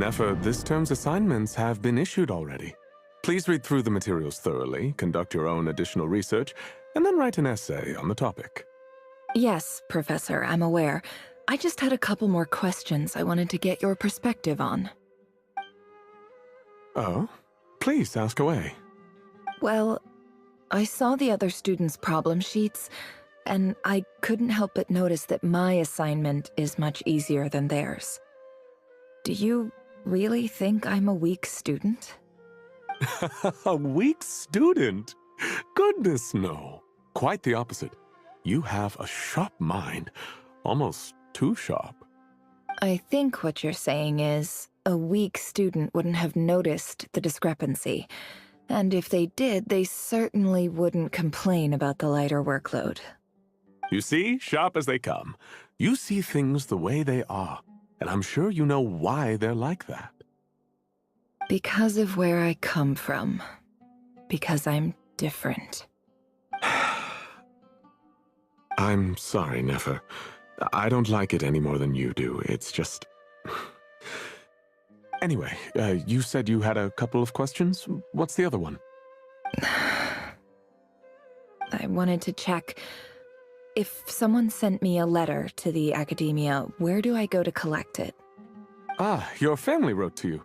Nefer, this term's assignments have been issued already. Please read through the materials thoroughly, conduct your own additional research, and then write an essay on the topic. Yes, Professor, I'm aware. I just had a couple more questions I wanted to get your perspective on. Oh? Please ask away. Well, I saw the other students' problem sheets, and I couldn't help but notice that my assignment is much easier than theirs. Do you really think I'm a weak student? A weak student? Goodness, no. Quite the opposite. You have a sharp mind, almost too sharp. I think what you're saying is, a weak student wouldn't have noticed the discrepancy, and if they did, they certainly wouldn't complain about the lighter workload. You see, sharp as they come. You see things the way they are, and I'm sure you know why they're like that. Because of where I come from. Because I'm different. I'm sorry, Nefer. I don't like it any more than you do. It's just... Anyway, you said you had a couple of questions. What's the other one? I wanted to check. If someone sent me a letter to the academia, where do I go to collect it? Ah, your family wrote to you.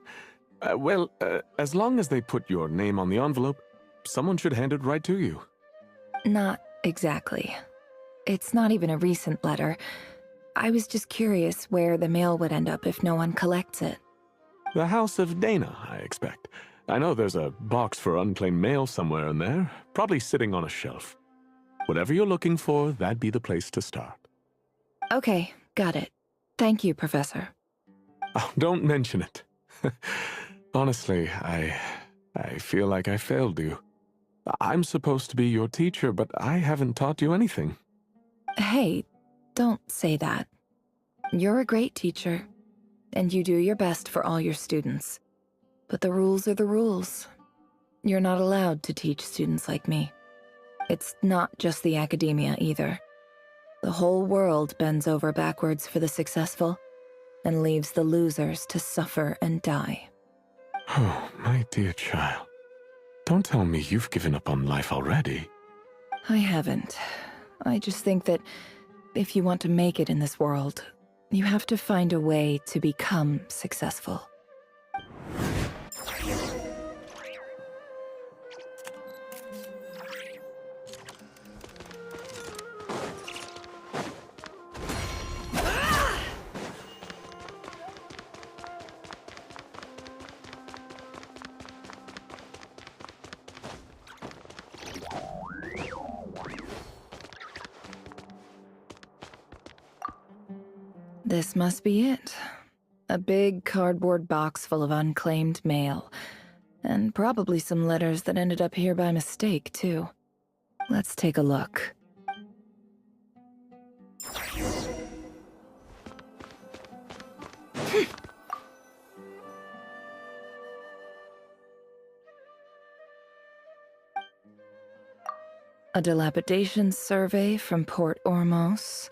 Well, as long as they put your name on the envelope, someone should hand it right to you. Not exactly. It's not even a recent letter. I was just curious where the mail would end up if no one collects it. The House of Dana, I expect. I know there's a box for unclaimed mail somewhere in there, probably sitting on a shelf. Whatever you're looking for, that'd be the place to start. Okay, got it. Thank you, Professor. Oh, don't mention it. Honestly, I feel like I failed you. I'm supposed to be your teacher, but I haven't taught you anything. Hey, don't say that. You're a great teacher, and you do your best for all your students. But the rules are the rules. You're not allowed to teach students like me. It's not just the academia either. The whole world bends over backwards for the successful, and leaves the losers to suffer and die. Oh, my dear child. Don't tell me you've given up on life already. I haven't. I just think that if you want to make it in this world, you have to find a way to become successful. This must be it. A big cardboard box full of unclaimed mail. And probably some letters that ended up here by mistake, too. Let's take a look. A dilapidation survey from Port Ormos.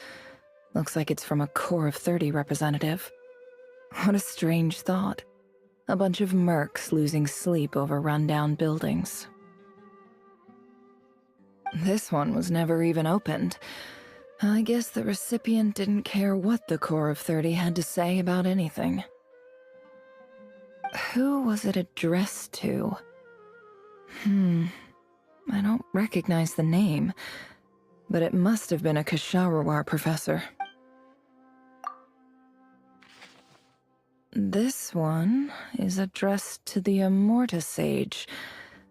Looks like it's from a Core of 30 representative. What a strange thought. A bunch of mercs losing sleep over rundown buildings. This one was never even opened. I guess the recipient didn't care what the Core of 30 had to say about anything. Who was it addressed to? I don't recognize the name, but it must have been a Kasharawar professor. This one is addressed to the Immorta Sage.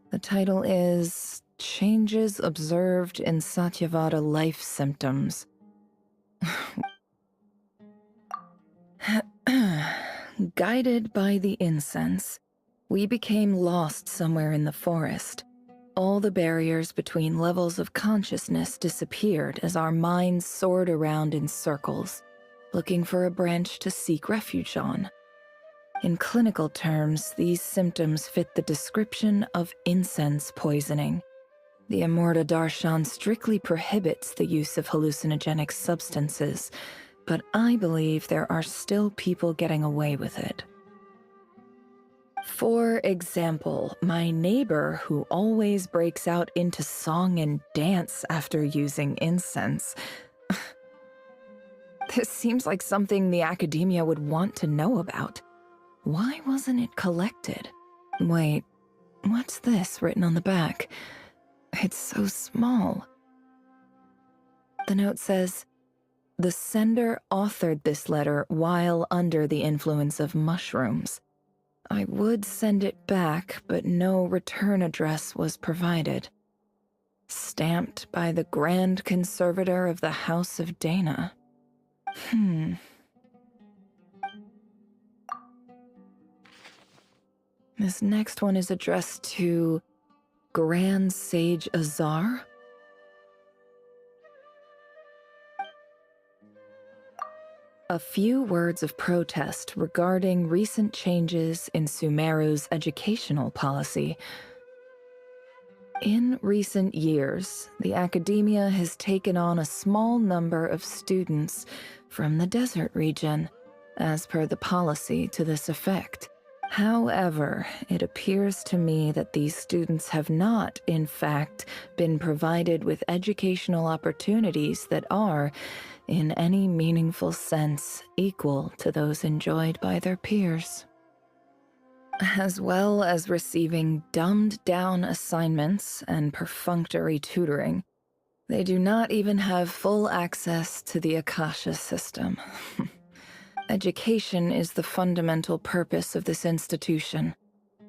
The title is Changes Observed in Satyavada Life Symptoms. Guided by the incense, we became lost somewhere in the forest. All the barriers between levels of consciousness disappeared as our minds soared around in circles, looking for a branch to seek refuge on. In clinical terms, these symptoms fit the description of incense poisoning. The Immorta Darshan strictly prohibits the use of hallucinogenic substances, but I believe there are still people getting away with it. For example, my neighbor who always breaks out into song and dance after using incense. This seems like something the academia would want to know about. Why wasn't it collected? Wait, what's this written on the back? It's so small. The note says, "The sender authored this letter while under the influence of mushrooms. I would send it back, but no return address was provided. Stamped by the Grand Conservator of the House of Dana." This next one is addressed to Grand Sage Azar. A few words of protest regarding recent changes in Sumeru's educational policy. In recent years, the academia has taken on a small number of students from the desert region, as per the policy to this effect. However, it appears to me that these students have not, in fact, been provided with educational opportunities that are, in any meaningful sense, equal to those enjoyed by their peers. As well as receiving dumbed-down assignments and perfunctory tutoring, they do not even have full access to the Akasha system. Education is the fundamental purpose of this institution,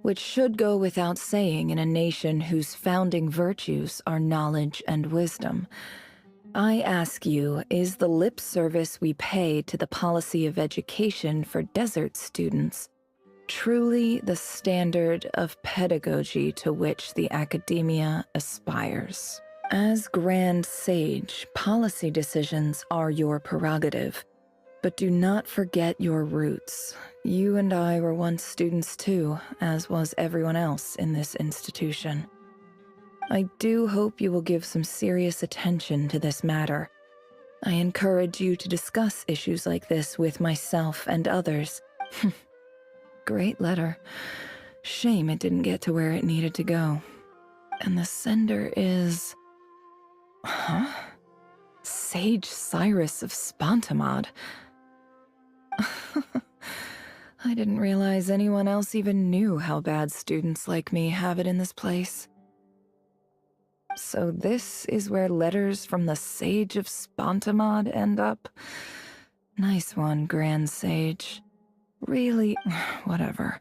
which should go without saying in a nation whose founding virtues are knowledge and wisdom. I ask you, is the lip service we pay to the policy of education for desert students truly the standard of pedagogy to which the academia aspires? As Grand Sage, policy decisions are your prerogative, but do not forget your roots. You and I were once students too, as was everyone else in this institution. I do hope you will give some serious attention to this matter. I encourage you to discuss issues like this with myself and others. Great letter. Shame it didn't get to where it needed to go. And the sender is... Sage Cyrus of Spontamod. I didn't realize anyone else even knew how bad students like me have it in this place. So this is where letters from the Sage of Spontamod end up? Nice one, Grand Sage. Really? Whatever.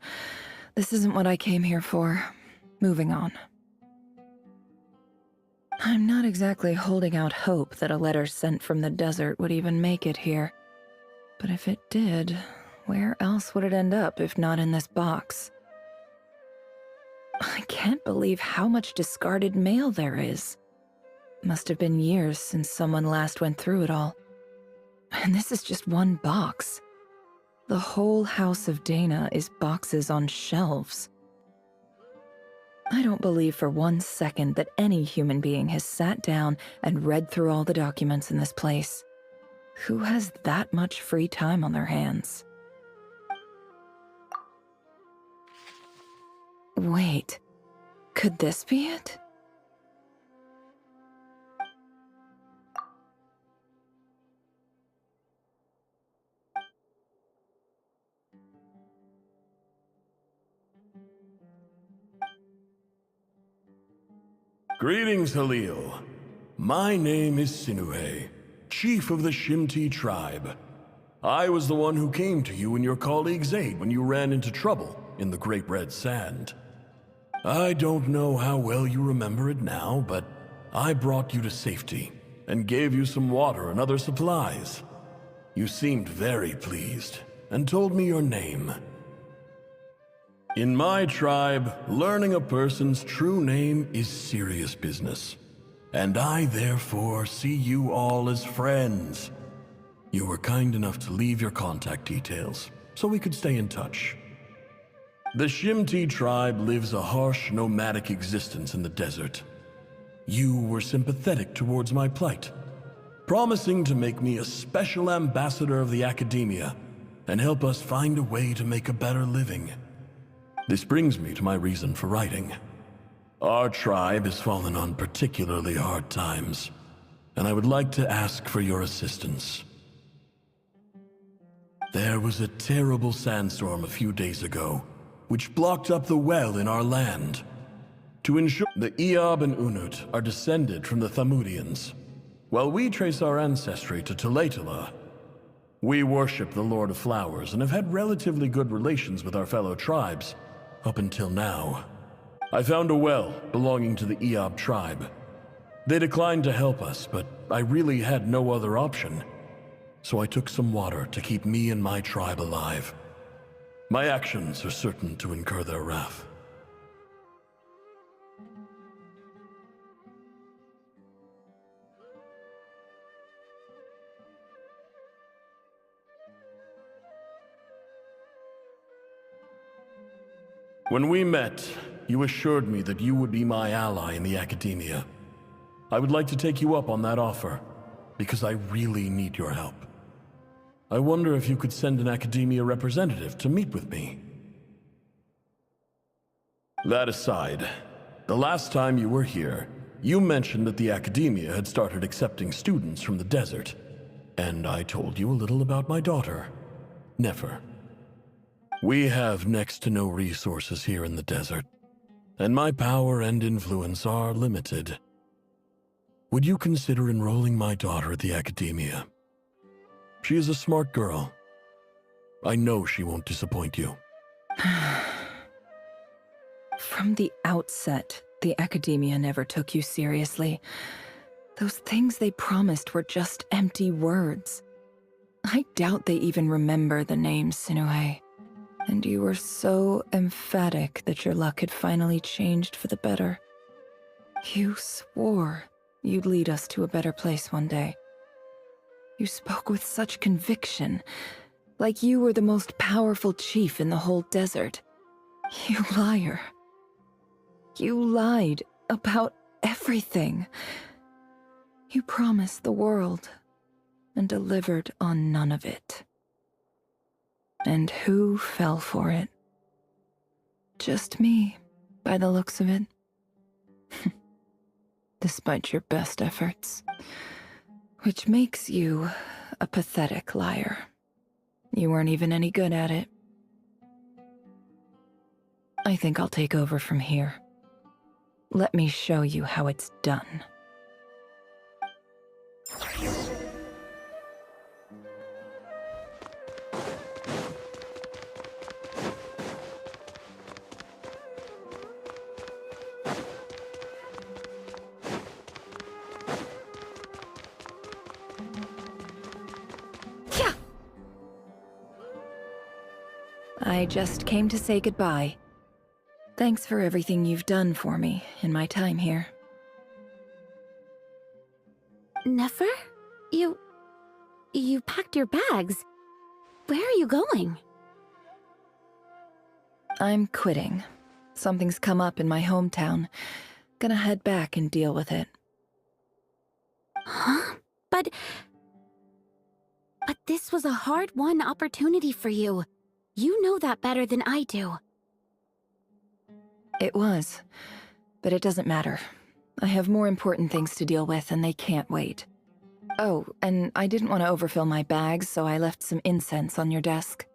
This isn't what I came here for. Moving on. I'm not exactly holding out hope that a letter sent from the desert would even make it here. But if it did, where else would it end up if not in this box? I can't believe how much discarded mail there is. Must have been years since someone last went through it all. And this is just one box. The whole House of Dana is boxes on shelves. I don't believe for 1 second that any human being has sat down and read through all the documents in this place. Who has that much free time on their hands? Wait, could this be it? Greetings, Halil. My name is Sinuhe, chief of the Shimti tribe. I was the one who came to you and your colleague's aid when you ran into trouble in the Great Red Sand. I don't know how well you remember it now, but I brought you to safety and gave you some water and other supplies. You seemed very pleased and told me your name. In my tribe, learning a person's true name is serious business, and I therefore see you all as friends. You were kind enough to leave your contact details, so we could stay in touch. The Shimti tribe lives a harsh, nomadic existence in the desert. You were sympathetic towards my plight, promising to make me a special ambassador of the academia and help us find a way to make a better living. This brings me to my reason for writing. Our tribe has fallen on particularly hard times, and I would like to ask for your assistance. There was a terrible sandstorm a few days ago, which blocked up the well in our land. To ensure the Eob and Unut are descended from the Thamudians, while we trace our ancestry to Tulatula. We worship the Lord of Flowers and have had relatively good relations with our fellow tribes, up until now. I found a well belonging to the Eob tribe. They declined to help us, but I really had no other option. So I took some water to keep me and my tribe alive. My actions are certain to incur their wrath. When we met, you assured me that you would be my ally in the academia. I would like to take you up on that offer, because I really need your help. I wonder if you could send an academia representative to meet with me. That aside, the last time you were here, you mentioned that the academia had started accepting students from the desert, and I told you a little about my daughter, Nefer. We have next to no resources here in the desert, and my power and influence are limited. Would you consider enrolling my daughter at the academia? She is a smart girl. I know she won't disappoint you. From the outset, the academia never took you seriously. Those things they promised were just empty words. I doubt they even remember the name Sinuhe. And you were so emphatic that your luck had finally changed for the better. You swore you'd lead us to a better place one day. You spoke with such conviction, like you were the most powerful chief in the whole desert. You liar. You lied about everything. You promised the world and delivered on none of it. And who fell for it? Just me, by the looks of it. Despite your best efforts. Which makes you a pathetic liar. You weren't even any good at it. I think I'll take over from here. Let me show you how it's done. I just came to say goodbye. Thanks for everything you've done for me in my time here. Nefer? You packed your bags. Where are you going? I'm quitting. Something's come up in my hometown. Gonna head back and deal with it. Huh? But this was a hard-won opportunity for you. You know that better than I do. It was, but it doesn't matter. I have more important things to deal with and they can't wait. Oh, and I didn't want to overfill my bags, so I left some incense on your desk.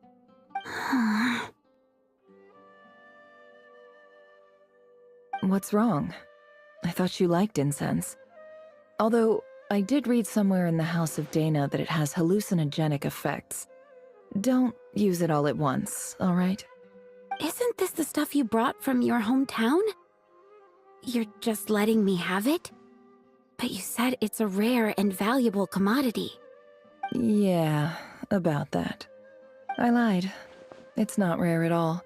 What's wrong? I thought you liked incense. Although, I did read somewhere in the House of Dana that it has hallucinogenic effects. Don't use it all at once, all right? Isn't this the stuff you brought from your hometown? You're just letting me have it? But you said it's a rare and valuable commodity. Yeah, about that. I lied. It's not rare at all.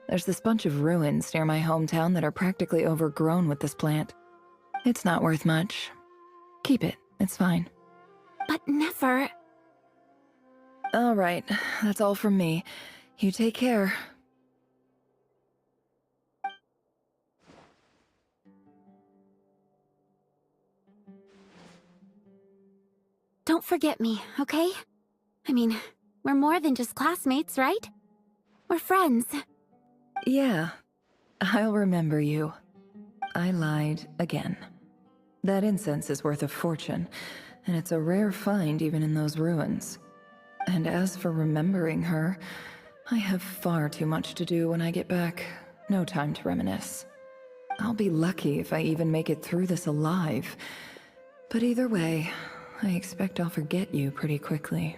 There's this bunch of ruins near my hometown that are practically overgrown with this plant. It's not worth much. Keep it, it's fine. But Nefer... All right, that's all from me. You take care. Don't forget me, okay? I mean, we're more than just classmates, right? We're friends. Yeah, I'll remember you. I lied again. That incense is worth a fortune, and it's a rare find even in those ruins. And as for remembering her, I have far too much to do when I get back. No time to reminisce. I'll be lucky if I even make it through this alive. But either way, I expect I'll forget you pretty quickly.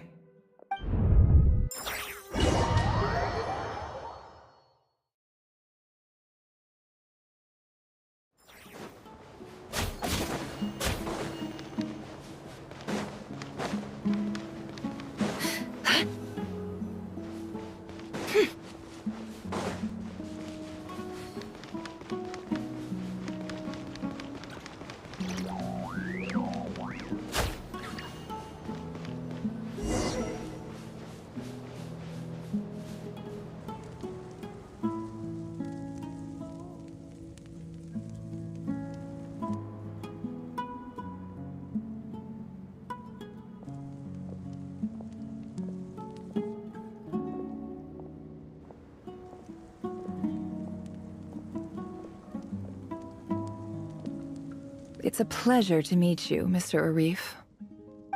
It's a pleasure to meet you, Mr. Arif.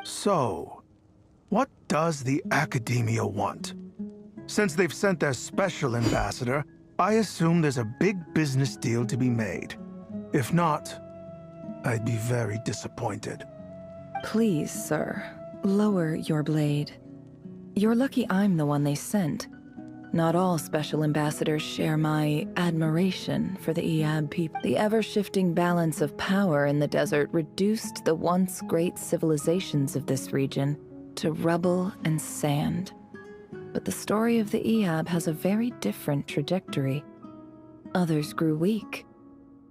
So, what does the Academia want? Since they've sent their special ambassador, I assume there's a big business deal to be made. If not, I'd be very disappointed. Please, sir, lower your blade. You're lucky I'm the one they sent. Not all special ambassadors share my admiration for the Iab people. The ever-shifting balance of power in the desert reduced the once great civilizations of this region to rubble and sand. But the story of the Iab has a very different trajectory. Others grew weak,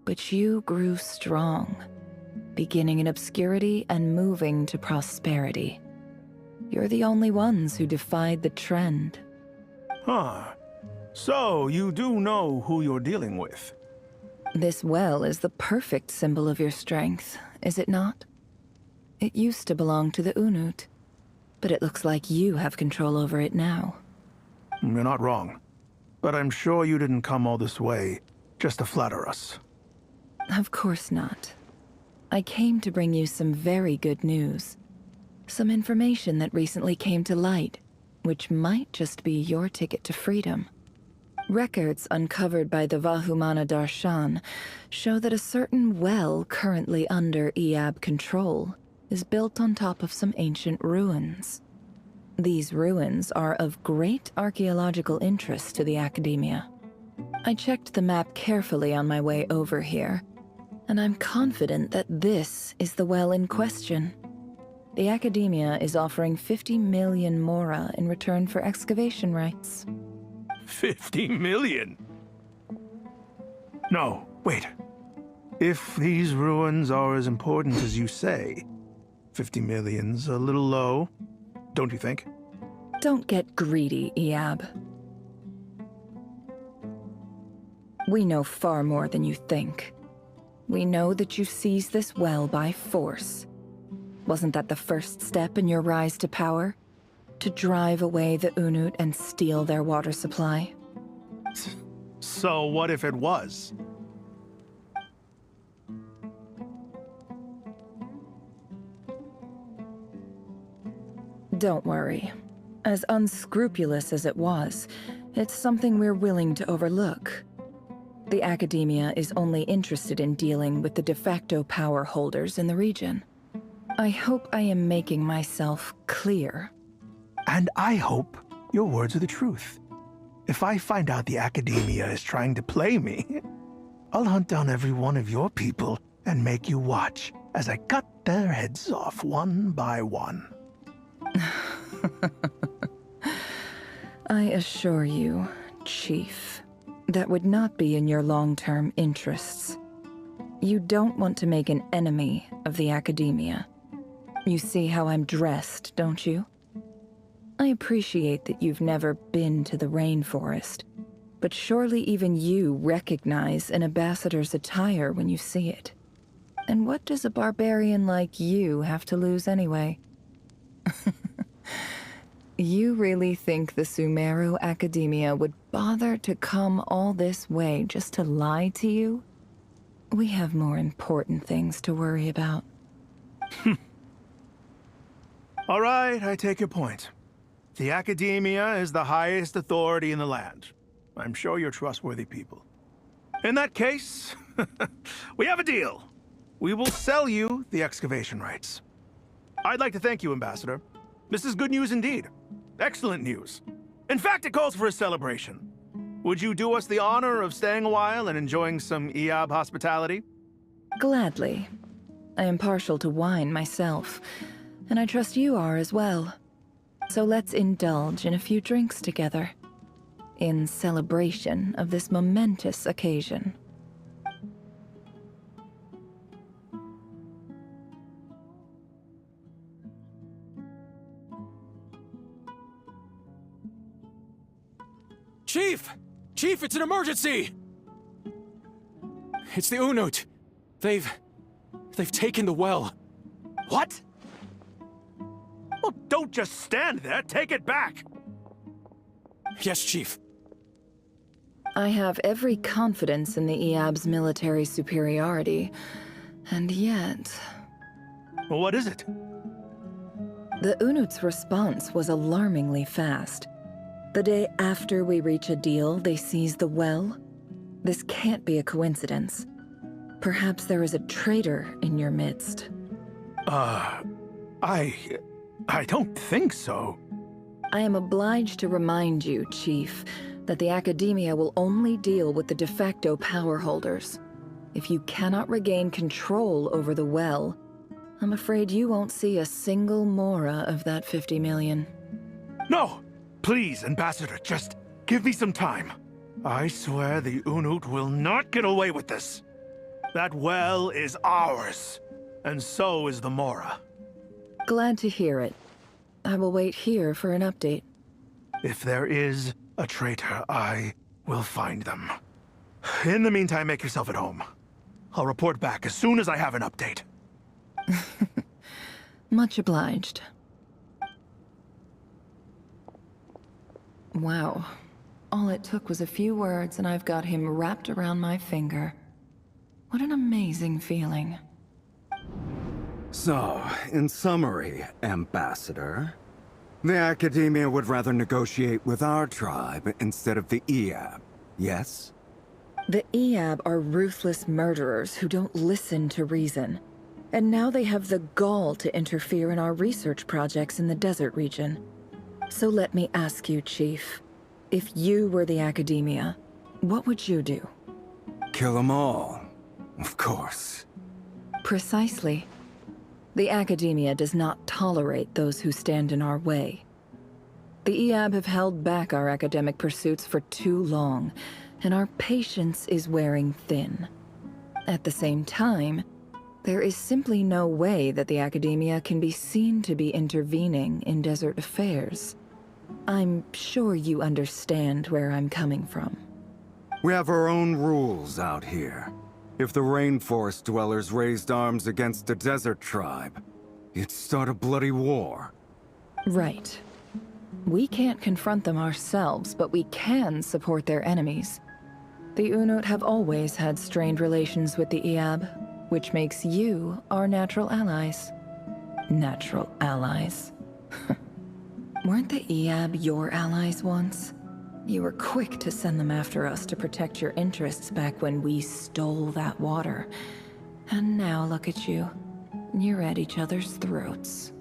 but you grew strong, beginning in obscurity and moving to prosperity. You're the only ones who defied the trend. Huh. So, you do know who you're dealing with? This well is the perfect symbol of your strength, is it not? It used to belong to the Unut, but it looks like you have control over it now. You're not wrong. But I'm sure you didn't come all this way just to flatter us. Of course not. I came to bring you some very good news. Some information that recently came to light, which might just be your ticket to freedom. Records uncovered by the Vahumana Darshan show that a certain well currently under Iab control is built on top of some ancient ruins. These ruins are of great archaeological interest to the Academia. I checked the map carefully on my way over here, and I'm confident that this is the well in question. The Academia is offering 50 million mora in return for excavation rights. 50 million? No, wait. If these ruins are as important as you say, 50 million's a little low, don't you think? Don't get greedy, Iab. We know far more than you think. We know that you seized this well by force. Wasn't that the first step in your rise to power? To drive away the Unut and steal their water supply? So what if it was? Don't worry. As unscrupulous as it was, it's something we're willing to overlook. The Academia is only interested in dealing with the de facto power holders in the region. I hope I am making myself clear. And I hope your words are the truth. If I find out the Academia is trying to play me, I'll hunt down every one of your people and make you watch as I cut their heads off one by one. I assure you, Chief, that would not be in your long-term interests. You don't want to make an enemy of the Academia. You see how I'm dressed, don't you? I appreciate that you've never been to the rainforest, but surely even you recognize an ambassador's attire when you see it. And what does a barbarian like you have to lose anyway? You really think the Sumeru Academia would bother to come all this way just to lie to you? We have more important things to worry about. All right, I take your point. The Academia is the highest authority in the land. I'm sure you're trustworthy people. In that case, we have a deal. We will sell you the excavation rights. I'd like to thank you, Ambassador. This is good news indeed. Excellent news. In fact, it calls for a celebration. Would you do us the honor of staying a while and enjoying some Eab hospitality? Gladly. I am partial to wine myself, and I trust you are as well. So let's indulge in a few drinks together, in celebration of this momentous occasion. Chief! Chief, it's an emergency! It's the Unut. They've taken the well. What? Well, don't just stand there. Take it back. Yes, Chief. I have every confidence in the Eab's military superiority, and yet... Well, what is it? The Unut's response was alarmingly fast. The day after we reach a deal, they seize the well. This can't be a coincidence. Perhaps there is a traitor in your midst. I don't think so. I am obliged to remind you, Chief, that the Academia will only deal with the de facto power holders. If you cannot regain control over the well, I'm afraid you won't see a single mora of that 50 million. No! Please, Ambassador, just give me some time. I swear the Unut will not get away with this. That well is ours, and so is the mora. Glad to hear it. I will wait here for an update. If there is a traitor, I will find them. In the meantime, make yourself at home. I'll report back as soon as I have an update. Much obliged. Wow. All it took was a few words and I've got him wrapped around my finger. What an amazing feeling. So, in summary, Ambassador, the Academia would rather negotiate with our tribe instead of the Eab, yes? The Eab are ruthless murderers who don't listen to reason. And now they have the gall to interfere in our research projects in the desert region. So let me ask you, Chief. If you were the Academia, what would you do? Kill them all, of course. Precisely. The Academia does not tolerate those who stand in our way. The Eab have held back our academic pursuits for too long, and our patience is wearing thin. At the same time, there is simply no way that the Academia can be seen to be intervening in desert affairs. I'm sure you understand where I'm coming from. We have our own rules out here. If the rainforest dwellers raised arms against a desert tribe, you'd start a bloody war. Right. We can't confront them ourselves, but we can support their enemies. The Unut have always had strained relations with the Eab, which makes you our natural allies. Natural allies. Weren't the Eab your allies once? You were quick to send them after us to protect your interests back when we stole that water. And now look at you. You're at each other's throats.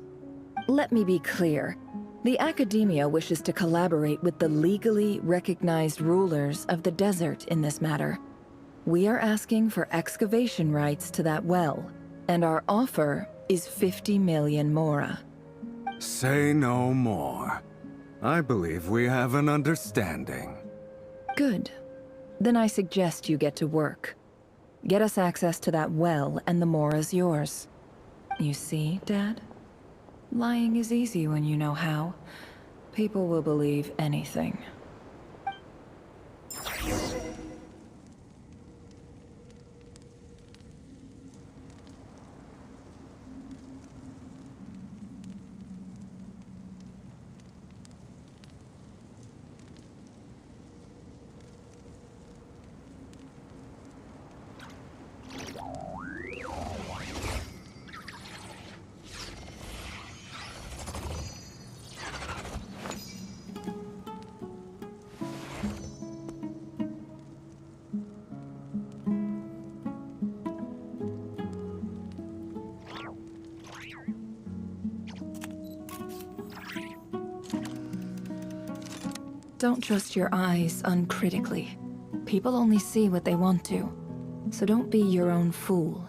Let me be clear. The Academia wishes to collaborate with the legally recognized rulers of the desert in this matter. We are asking for excavation rights to that well, and our offer is 50 million mora. Say no more. I believe we have an understanding. Good. Then I suggest you get to work. Get us access to that well, and the mora's yours. You see, Dad? Lying is easy when you know how. People will believe anything. Don't trust your eyes uncritically. People only see what they want to. So don't be your own fool.